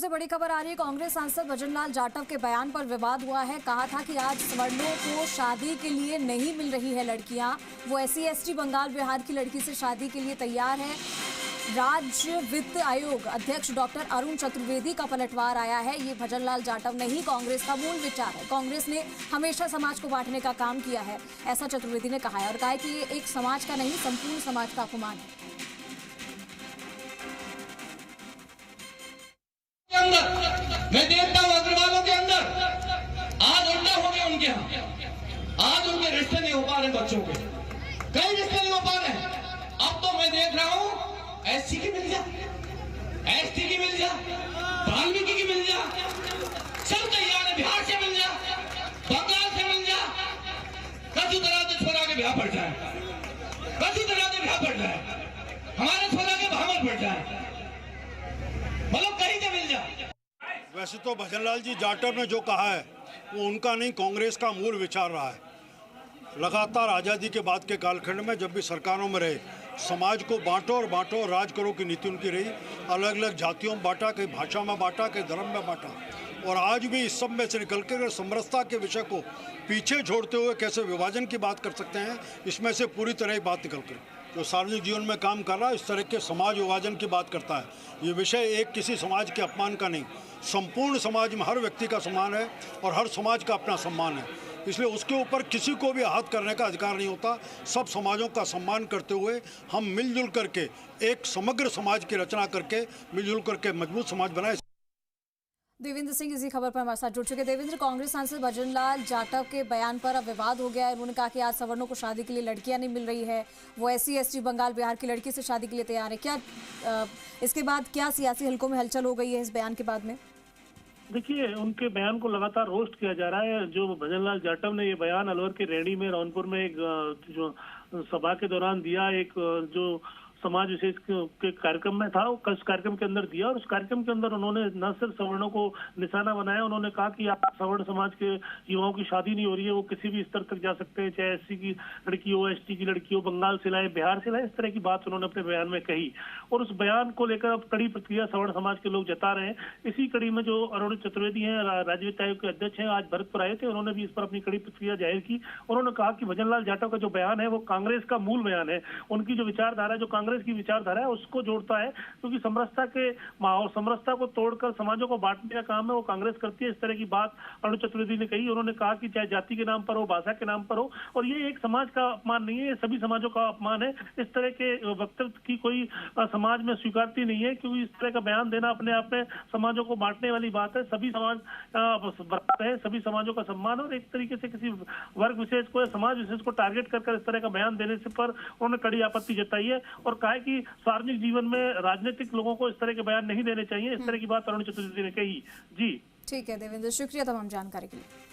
सबसे बड़ी खबर आ रही है, कांग्रेस सांसद भजनलाल जाटव के बयान पर विवाद हुआ है। कहा था कि आज सवर्णों को शादी के लिए नहीं मिल रही है लड़कियां, वो SC/ST बंगाल बिहार की लड़की से शादी के लिए तैयार है। राज्य वित्त आयोग अध्यक्ष डॉक्टर अरुण चतुर्वेदी का पलटवार आया है। ये भजनलाल जाटव नहीं, कांग्रेस का मूल विचार है। कांग्रेस ने हमेशा समाज को बांटने का काम किया है, ऐसा चतुर्वेदी ने कहा है और कहा है कि ये एक समाज का नहीं, संपूर्ण समाज का अपमान है। मैं देखता हूं अग्रवालों के अंदर आज उल्टा हो गया उनके यहाँ। आज उनके रिश्ते नहीं हो पा रहे, बच्चों के कई रिश्ते नहीं हो पा रहे। अब तो मैं देख रहा हूं SC की मिल जा, ST की मिल जा, वाल्मीकि की मिल जा, सब तैयार है। बिहार से मिल जा, बंगाल से मिल जा, कसी तरह से छोड़ा के ब्याह पड़ जाए, कसी तरह से ब्याह पड़ जाए, हमारे छोड़ा के भामर पड़ जाए, मतलब कहीं से मिल जाए। वैसे तो भजनलाल जी जाटव ने जो कहा है वो उनका नहीं, कांग्रेस का मूल विचार रहा है। लगातार आज़ादी के बाद के कालखंड में जब भी सरकारों में रहे, समाज को बांटो और राज करो की नीति उनकी रही। अलग अलग जातियों में बांटा, कई भाषा में बांटा, कई धर्म में बांटा, और आज भी इस सब में से निकल कर समरसता के विषय को पीछे छोड़ते हुए कैसे विभाजन की बात कर सकते हैं, इसमें से पूरी तरह ही बात निकल कर जो सार्वजनिक जीवन में काम कर रहा है इस तरह के समाज विभाजन की बात करता है। ये विषय एक किसी समाज के अपमान का नहीं, संपूर्ण समाज में हर व्यक्ति का सम्मान है और हर समाज का अपना सम्मान है, इसलिए उसके ऊपर किसी को भी आहत करने का अधिकार नहीं होता। सब समाजों का सम्मान करते हुए हम मिलजुल करके एक समग्र समाज की रचना करके मिलजुल करके मजबूत समाज बनाए। देवेंद्र सिंह इसी खबर पर हमारे साथ जुड़ चुके। देवेंद्र, कांग्रेस सांसद भजनलाल जाटव के बयान पर अब विवाद हो गया है। उन्होंने कहा कि आज सवर्णों को शादी के लिए लड़कियां नहीं मिल रही है, वो SC/ST बंगाल बिहार की लड़की से शादी के लिए तैयार है। क्या इसके बाद क्या सियासी हलकों में हलचल हो गई है इस बयान के बाद में? देखिए, उनके बयान को लगातार रोस्ट किया जा रहा है। जो भजनलाल जाटव ने ये बयान अलवर के रेडी में रौनपुर में एक जो सभा के दौरान दिया, एक जो समाज विशेष के कार्यक्रम में था, उस कार्यक्रम के अंदर दिया, और उस कार्यक्रम के अंदर उन्होंने न सिर्फ सवर्णों को निशाना बनाया, उन्होंने कहा कि आप सवर्ण समाज के युवाओं की शादी नहीं हो रही है, वो किसी भी स्तर तक जा सकते हैं, चाहे SC की लड़की हो, ST की लड़की हो, बंगाल से लाए, बिहार से लाए, इस तरह की बात उन्होंने अपने बयान में कही। और उस बयान को लेकर अब कड़ी प्रतिक्रिया सवर्ण समाज के लोग जता रहे हैं। इसी कड़ी में जो अरुण चतुर्वेदी हैं, राज्य वित्त आयोग के अध्यक्ष हैं, आज भरतपुर आए थे, उन्होंने भी इस पर अपनी कड़ी प्रतिक्रिया जाहिर की। उन्होंने कहा कि भजनलाल जाटव का जो बयान है वो कांग्रेस का मूल बयान है। उनकी जो विचारधारा है, जो कांग्रेस की विचारधारा है, उसको जोड़ता है, क्योंकि समरसता के माहौल, समरसता को तोड़कर समाजों को बांटने का काम है वो कांग्रेस करती है। इस तरह की बात अरुण चतुर्वेदी ने कही। उन्होंने कहा कि चाहे जाति के नाम पर हो, भाषा के नाम पर हो, और ये एक समाज का अपमान नहीं है, ये सभी समाजों का अपमान है। इस तरह के वक्तव्य की कोई समाज में स्वीकारती नहीं है, क्योंकि इस तरह का बयान देना अपने आप में समाजों को बांटने वाली बात है। सभी समाज बराबर है, सभी समाजों का सम्मान, और एक तरीके से किसी वर्ग विशेष को या समाज विशेष को टारगेट कर इस तरह का बयान देने से पर उन्होंने कड़ी आपत्ति जताई है और कहा है कि सार्वजनिक जीवन में राजनीतिक लोगों को इस तरह के बयान नहीं देने चाहिए। इस तरह की बात अरुण चतुर्वेदी ने कही। जी ठीक है देवेंद्र, शुक्रिया तमाम जानकारी के लिए।